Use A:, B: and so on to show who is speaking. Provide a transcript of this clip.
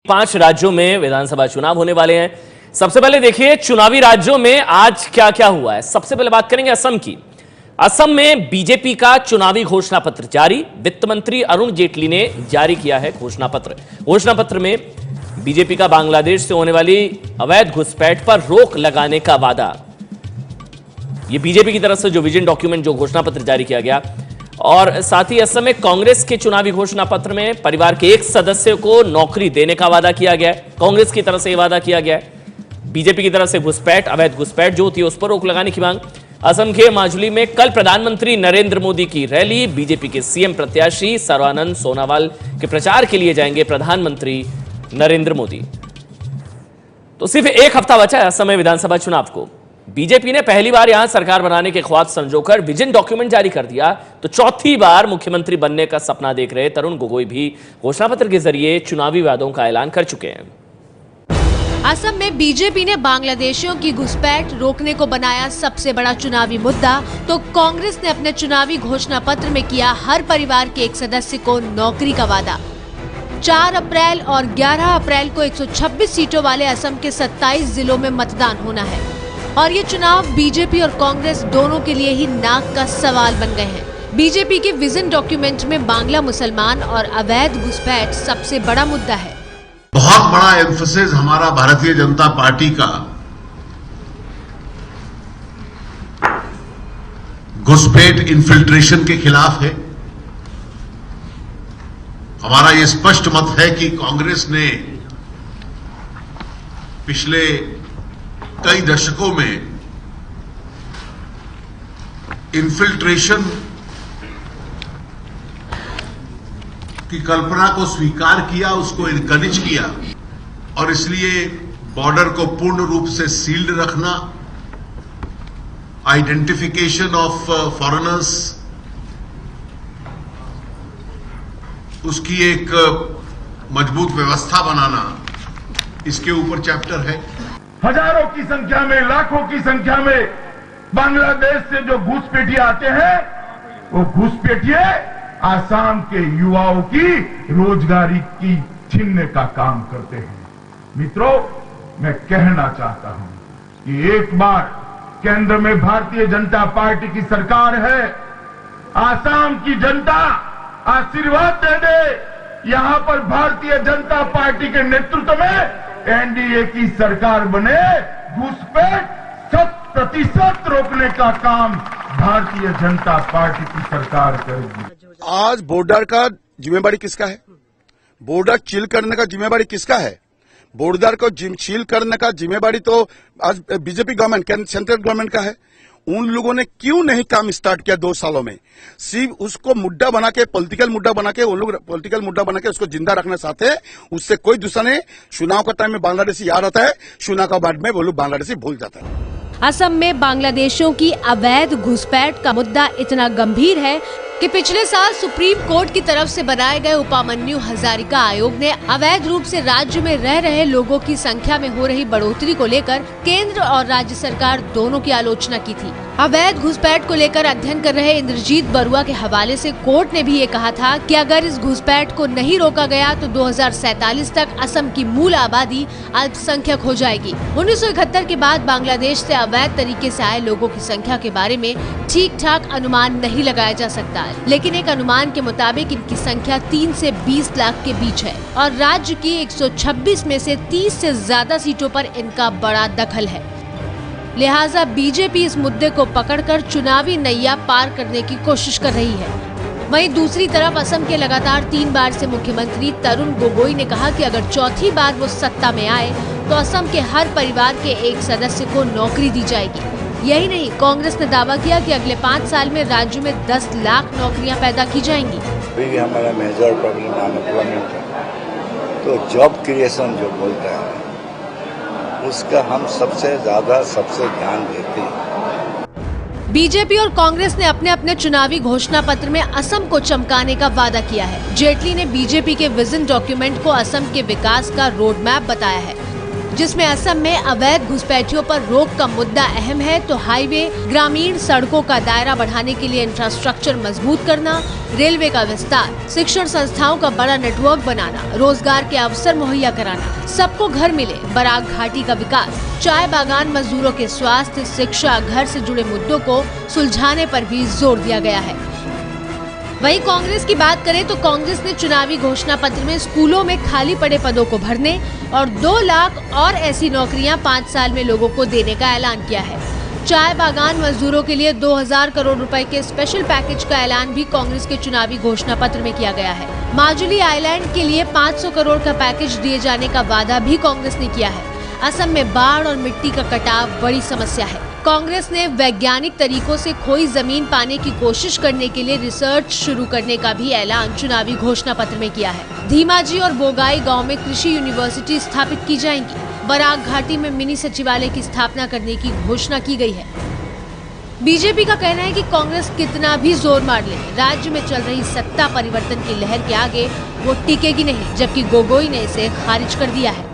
A: 5 राज्यों में विधानसभा चुनाव होने वाले हैं। सबसे पहले देखिए चुनावी राज्यों में आज क्या क्या हुआ है। सबसे पहले बात करेंगे असम की। असम में बीजेपी का चुनावी घोषणा पत्र जारी। वित्त मंत्री अरुण जेटली ने जारी किया है घोषणा पत्र। घोषणा पत्र में बीजेपी का बांग्लादेश से होने वाली अवैध घुसपैठ पर रोक लगाने का वादा। यह बीजेपी की तरफ से जो विजन डॉक्यूमेंट, जो घोषणा पत्र जारी किया गया। और साथ ही असम में कांग्रेस के चुनावी घोषणा पत्र में परिवार के एक सदस्य को नौकरी देने का वादा किया गया है। कांग्रेस की तरफ से यह वादा किया गया है। बीजेपी की तरफ से घुसपैठ, अवैध घुसपैठ जो होती है उस पर रोक लगाने की मांग। असम के माजुली में कल प्रधानमंत्री नरेंद्र मोदी की रैली। बीजेपी के सीएम प्रत्याशी सर्बानंद सोनोवाल के प्रचार के लिए जाएंगे प्रधानमंत्री नरेंद्र मोदी। तो सिर्फ एक हफ्ता बचा है असम में विधानसभा चुनाव को। बीजेपी ने पहली बार यहां सरकार बनाने के ख्वाब संजोकर विजन डॉक्यूमेंट जारी कर दिया, तो चौथी बार मुख्यमंत्री बनने का सपना देख रहे तरुण गोगोई भी घोषणा पत्र के जरिए चुनावी वादों का ऐलान कर चुके हैं।
B: असम में बीजेपी ने बांग्लादेशियों की घुसपैठ रोकने को बनाया सबसे बड़ा चुनावी मुद्दा, तो कांग्रेस ने अपने चुनावी घोषणा पत्र में किया हर परिवार के एक सदस्य को नौकरी का वादा। 4 अप्रैल और 11 अप्रैल को 126 सीटों वाले असम के 27 जिलों में मतदान होना है और ये चुनाव बीजेपी और कांग्रेस दोनों के लिए ही नाक का सवाल बन गए हैं। बीजेपी के विजन डॉक्यूमेंट में बांग्ला मुसलमान और अवैध घुसपैठ सबसे बड़ा मुद्दा है।
C: बहुत बड़ा एम्फेसिस हमारा भारतीय जनता पार्टी का घुसपैठ इन्फिल्ट्रेशन के खिलाफ है। हमारा ये स्पष्ट मत है कि कांग्रेस ने पिछले कई दशकों में इन्फिल्ट्रेशन की कल्पना को स्वीकार किया, उसको इनकरेज किया और इसलिए बॉर्डर को पूर्ण रूप से सील्ड रखना, आइडेंटिफिकेशन ऑफ फॉरेनर्स, उसकी एक मजबूत व्यवस्था बनाना, इसके ऊपर चैप्टर है।
D: हजारों की संख्या में, लाखों की संख्या में बांग्लादेश से जो घुसपैठिए आते हैं, वो घुसपैठिए आसाम के युवाओं की रोजगारी की छीनने का काम करते हैं। मित्रों, मैं कहना चाहता हूं कि एक बार केंद्र में भारतीय जनता पार्टी की सरकार है। आसाम की जनता आशीर्वाद दे दे, यहां पर भारतीय जनता पार्टी के नेतृत्व में एनडीए की सरकार बने, घुसपैठ 100% रोकने का काम भारतीय जनता पार्टी की सरकार करेगी।
E: आज बॉर्डर का जिम्मेदारी किसका है? बॉर्डर सील करने का जिम्मेदारी किसका है? बॉर्डर को सील करने का जिम्मेदारी तो आज बीजेपी गवर्नमेंट, सेंट्रल गवर्नमेंट का है। उन लोगों ने क्यों नहीं काम स्टार्ट किया 2 सालों में? सिर्फ उसको मुद्दा बना के, पॉलिटिकल मुद्दा बना के, उन लोग पॉलिटिकल मुद्दा बना के उसको जिंदा रखना चाहते हैं। उससे कोई दूसरा नहीं। चुनाव का टाइम में बांग्लादेशी याद आता है, चुनाव का बाद में वो लोग बांग्लादेशी भूल जाता है।
B: असम में बांग्लादेशियों की अवैध घुसपैठ का मुद्दा इतना गंभीर है कि पिछले साल सुप्रीम कोर्ट की तरफ से बनाए गए उपामन्यु हजारिका आयोग ने अवैध रूप से राज्य में रह रहे लोगों की संख्या में हो रही बढ़ोतरी को लेकर केंद्र और राज्य सरकार दोनों की आलोचना की थी। अवैध घुसपैठ को लेकर अध्ययन कर रहे इंद्रजीत बरुआ के हवाले से कोर्ट ने भी ये कहा था कि अगर इस घुसपैठ को नहीं रोका गया तो 2047 तक असम की मूल आबादी अल्पसंख्यक हो जाएगी। 1971 के बाद बांग्लादेश से अवैध तरीके से आए लोगों की संख्या के बारे में ठीक ठाक अनुमान नहीं लगाया जा सकता, लेकिन एक अनुमान के मुताबिक इनकी संख्या 3 से 20 लाख के बीच है और राज्य की 126 में से 30 से ज्यादा सीटों पर इनका बड़ा दखल है। लिहाजा बीजेपी इस मुद्दे को पकड़कर चुनावी नैया पार करने की कोशिश कर रही है। वहीं दूसरी तरफ असम के लगातार 3 बार से मुख्यमंत्री तरुण गोगोई ने कहा कि अगर चौथी बार वो सत्ता में आए तो असम के हर परिवार के एक सदस्य को नौकरी दी जाएगी। यही नहीं, कांग्रेस ने दावा किया कि अगले 5 साल में राज्य में 10 लाख नौकरियां पैदा की जाएंगी।
F: भी हमारा मेजर प्रॉब्लम अनएम्प्लॉयमेंट है, तो जॉब क्रिएशन जो बोलते हैं उसका हम सबसे ध्यान देते हैं।
B: बीजेपी और कांग्रेस ने अपने अपने चुनावी घोषणा पत्र में असम को चमकाने का वादा किया है। जेटली ने बीजेपी के विजन डॉक्यूमेंट को असम के विकास का रोड मैप बताया है। जिसमें असम में अवैध घुसपैठियों पर रोक का मुद्दा अहम है तो हाईवे, ग्रामीण सड़कों का दायरा बढ़ाने के लिए इंफ्रास्ट्रक्चर मजबूत करना, रेलवे का विस्तार, शिक्षण संस्थाओं का बड़ा नेटवर्क बनाना, रोजगार के अवसर मुहैया कराना, सबको घर मिले, बराक घाटी का विकास, चाय बागान मजदूरों के स्वास्थ्य, शिक्षा, घर से जुड़े मुद्दों को सुलझाने पर भी जोर दिया गया है। वहीं कांग्रेस की बात करें तो कांग्रेस ने चुनावी घोषणा पत्र में स्कूलों में खाली पड़े पदों को भरने और 2 लाख और ऐसी नौकरियां 5 साल में लोगों को देने का ऐलान किया है। चाय बागान मजदूरों के लिए 2000 करोड़ रुपए के स्पेशल पैकेज का ऐलान भी कांग्रेस के चुनावी घोषणा पत्र में किया गया है। माजुली आइलैंड के लिए 500 करोड़ का पैकेज दिए जाने का वादा भी कांग्रेस ने किया है। असम में बाढ़ और मिट्टी का कटाव बड़ी समस्या है। कांग्रेस ने वैज्ञानिक तरीकों से खोई जमीन पाने की कोशिश करने के लिए रिसर्च शुरू करने का भी ऐलान चुनावी घोषणा पत्र में किया है। धीमाजी और बोगाई गांव में कृषि यूनिवर्सिटी स्थापित की जाएंगी। बराक घाटी में मिनी सचिवालय की स्थापना करने की घोषणा की गई है। बीजेपी का कहना है कि कांग्रेस कितना भी जोर मार ले, राज्य में चल रही सत्ता परिवर्तन की लहर के आगे वो टिकेगी नहीं, जबकि गोगोई ने इसे खारिज कर दिया है।